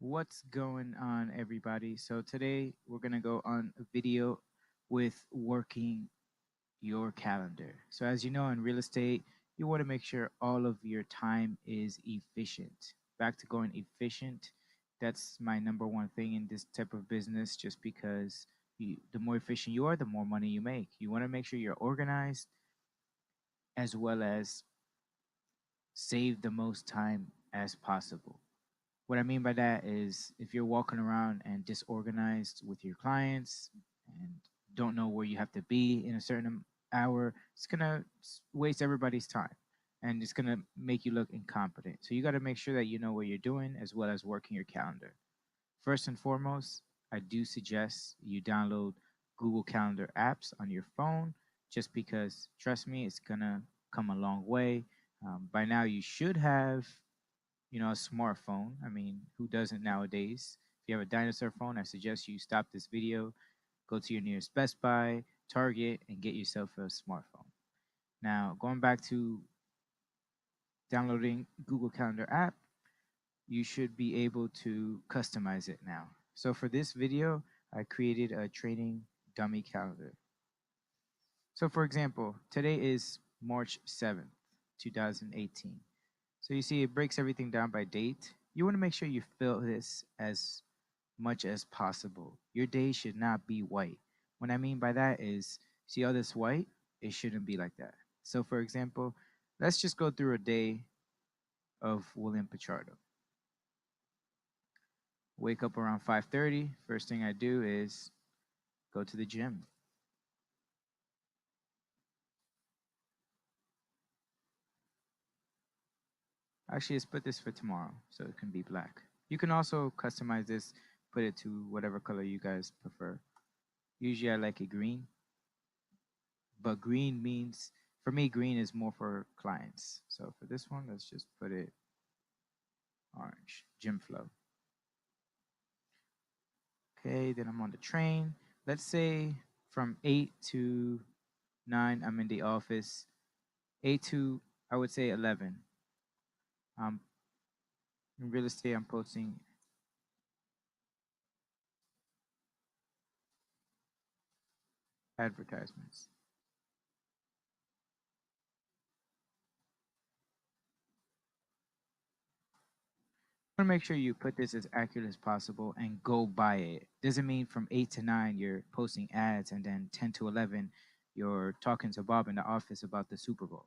What's going on, everybody? So, today we're going to go on a video with working your calendar. So, as you know, in real estate, you want to make sure all of your time is efficient. Back to going efficient, that's my number one thing in this type of business, just because the more efficient you are, the more money you make. You want to make sure you're organized as well as save the most time as possible. What I mean by that is if you're walking around and disorganized with your clients and don't know where you have to be in a certain hour, it's going to waste everybody's time and it's going to make you look incompetent. So you got to make sure that you know what you're doing as well as working your calendar. First and foremost, I do suggest you download Google Calendar apps on your phone just because, trust me, it's going to come a long way. By now, you should have a smartphone. I mean, who doesn't nowadays? If you have a dinosaur phone, I suggest you stop this video, go to your nearest Best Buy, Target, and get yourself a smartphone. Now, going back to downloading Google Calendar app, you should be able to customize it now. So for this video, I created a training dummy calendar. So for example, today is March 7th, 2018. So you see, it breaks everything down by date. You want to make sure you fill this as much as possible. Your day should not be white. What I mean by that is, see all this white? It shouldn't be like that. So, for example, let's just go through a day of William Pichardo. Wake up around 5:30. First thing I do is go to the gym. Actually, let's put this for tomorrow so it can be black. You can also customize this, put it to whatever color you guys prefer. Usually I like it green, but green means, for me, green is more for clients. So for this one, let's just put it orange, gym flow. Okay, then I'm on the train. Let's say from 8 to 9, I'm in the office. 8 to, I would say 11. In real estate, I'm posting advertisements. Want to make sure you put this as accurate as possible and go by it. Doesn't mean from 8 to 9 you're posting ads and then 10 to 11 you're talking to Bob in the office about the Super Bowl.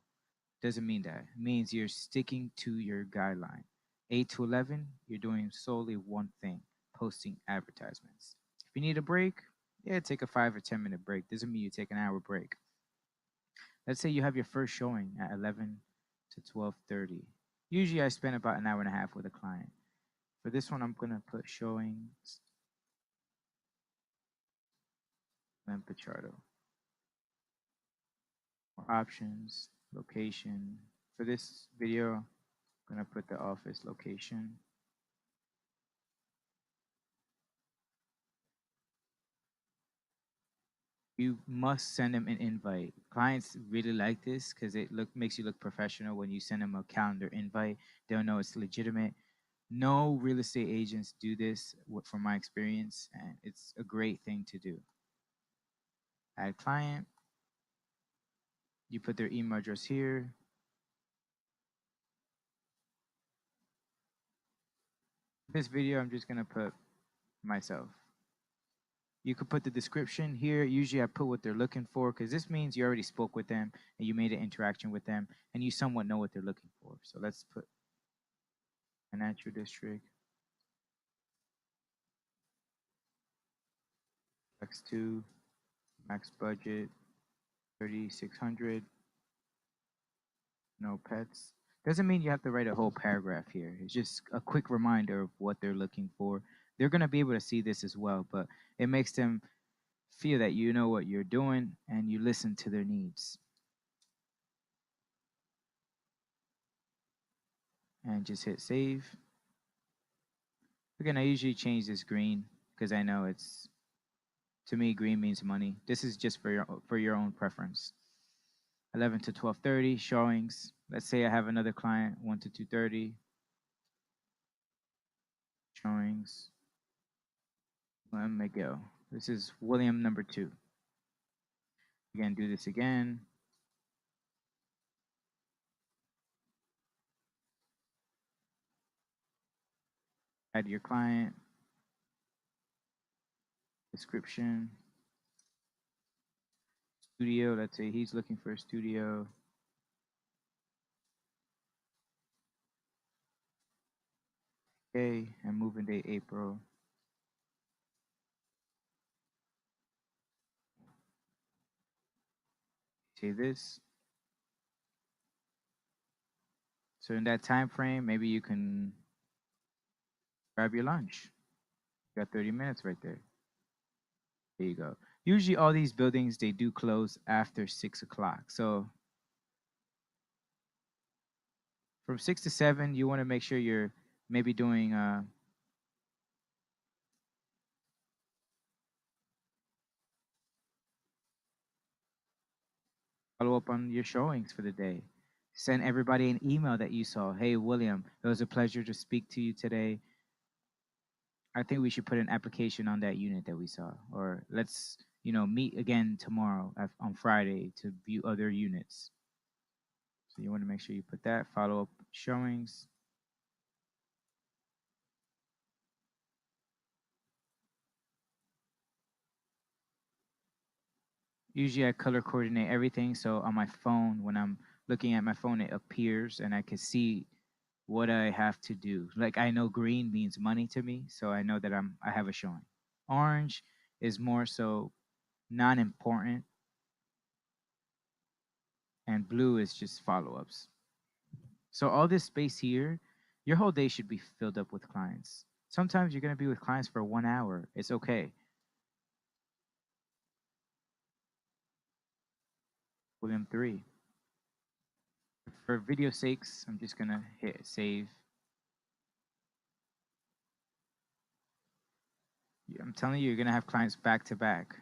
Doesn't mean that. It means you're sticking to your guideline. 8 to 11, you're doing solely one thing, posting advertisements. If you need a break, yeah, take a 5 or 10-minute break. Doesn't mean you take an hour break. Let's say you have your first showing at 11 to 12:30. Usually I spend about an hour and a half with a client. For this one, I'm gonna put showings and Pichardo. More options, location. For this video, I'm gonna put the office location. You must send them an invite. Clients really like this because it makes you look professional when you send them a calendar invite. They'll know it's legitimate. No real estate agents do this, from my experience, and it's a great thing to do. Add client. You put their email address here. This video, I'm just gonna put myself. You could put the description here. Usually I put what they're looking for because this means you already spoke with them and you made an interaction with them and you somewhat know what they're looking for. So let's put financial district, X2, max budget, 3,600, no pets. Doesn't mean you have to write a whole paragraph here. It's just a quick reminder of what they're looking for. They're going to be able to see this as well, but it makes them feel that you know what you're doing and you listen to their needs. And just hit save. Again, I usually change this green because I know it's, to me, green means money. This is just for your own preference. 11 to 12:30 showings. Let's say I have another client 1 to 2:30. showings. Let me go. This is William number 2. Again, do this again. Add your client, description, studio. Let's say he's looking for a studio. Okay, and moving date April. Say this. So in that time frame, maybe you can grab your lunch. You got 30 minutes right there. There you go. Usually all these buildings, they do close after 6 o'clock. So from 6 to 7, you want to make sure you're maybe doing follow up on your showings for the day. Send everybody an email that you saw. Hey, William, it was a pleasure to speak to you today. I think we should put an application on that unit that we saw, or let's meet again tomorrow on Friday to view other units. So you want to make sure you put that follow up showings. Usually I color coordinate everything, so on my phone, when I'm looking at my phone, it appears and I can see what I have to do. Like I know green means money to me, so I know that I have a showing. Orange is more so non-important, and blue is just follow-ups. So all this space here, your whole day should be filled up with clients. Sometimes you're gonna be with clients for 1 hour. It's okay. William 3. For video sakes, I'm just gonna hit save. I'm telling you, you're gonna have clients back to back.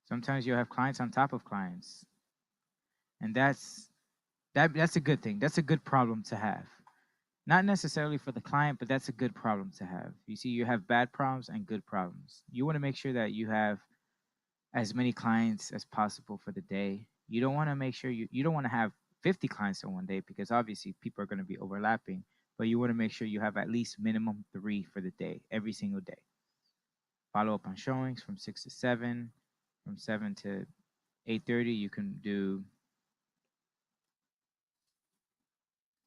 Sometimes you'll have clients on top of clients, and that's a good thing. That's a good problem to have. Not necessarily for the client, but that's a good problem to have. You see, you have bad problems and good problems. You want to make sure that you have as many clients as possible for the day. You don't want to make sure you don't want to have 50 clients in one day because obviously people are going to be overlapping, but you want to make sure you have at least minimum 3 for the day, every single day. Follow up on showings from 6 to 7, from 7 to 8:30 you can do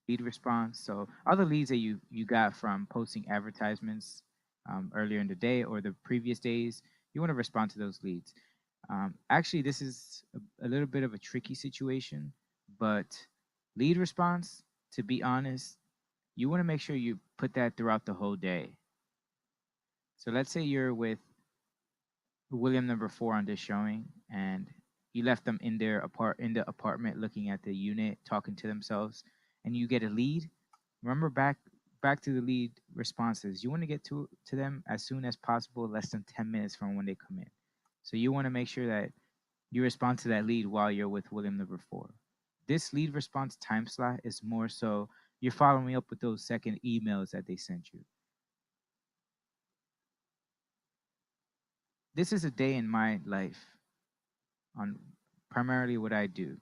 lead response. So all the leads that you got from posting advertisements earlier in the day or the previous days, you want to respond to those leads. Actually, this is a little bit of a tricky situation, but lead response, to be honest, you want to make sure you put that throughout the whole day. So let's say you're with William number 4 on this showing, and you left them in in the apartment looking at the unit, talking to themselves, and you get a lead. Remember back to the lead responses. You want to get to them as soon as possible, less than 10 minutes from when they come in. So you want to make sure that you respond to that lead while you're with William number 4. This lead response time slot is more so you're following up with those second emails that they sent you. This is a day in my life on primarily what I do.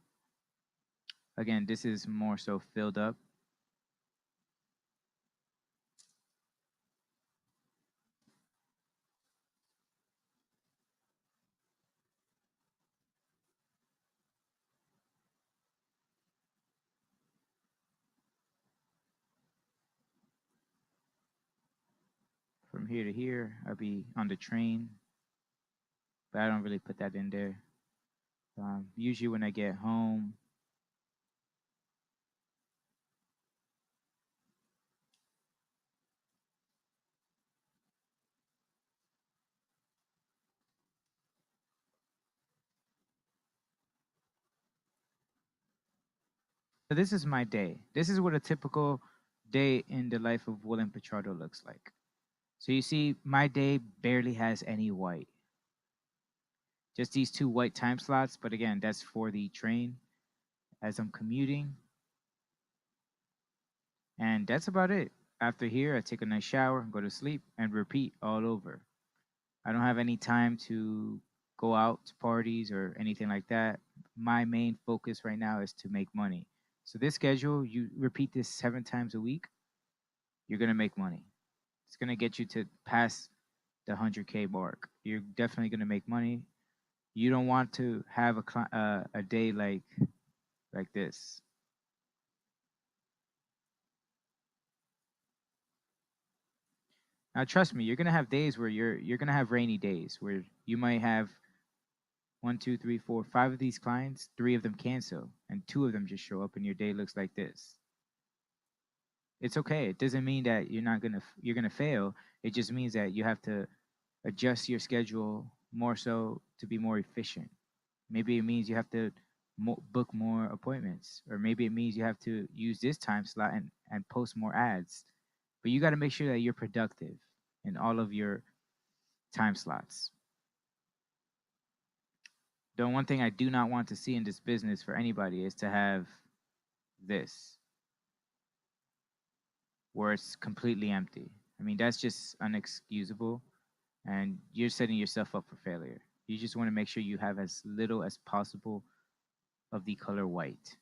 Again, this is more so filled up. From here to here, I'll be on the train, but I don't really put that in there. Usually when I get home, so this is my day. This is what a typical day in the life of William Pichardo looks like. So you see, my day barely has any white. Just these two white time slots, but again, that's for the train as I'm commuting. And that's about it. After here, I take a nice shower, go to sleep, and repeat all over. I don't have any time to go out to parties or anything like that. My main focus right now is to make money. So this schedule, you repeat this 7 times a week, you're gonna make money. It's gonna get you to pass the 100K mark. You're definitely gonna make money. You don't want to have a day like this. Now trust me, you're gonna have days where you're gonna have rainy days where you might have one, two, three, four, five of these clients, three of them cancel, and two of them just show up, and your day looks like this. It's okay. It doesn't mean that you're gonna fail. It just means that you have to adjust your schedule more so to be more efficient. Maybe it means you have to book more appointments, or maybe it means you have to use this time slot and post more ads. But you got to make sure that you're productive in all of your time slots. The one thing I do not want to see in this business for anybody is to have this where it's completely empty. I mean, that's just unexcusable, and you're setting yourself up for failure. You just want to make sure you have as little as possible of the color white.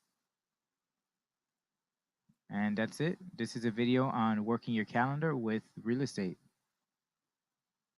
And that's it. This is a video on working your calendar with real estate.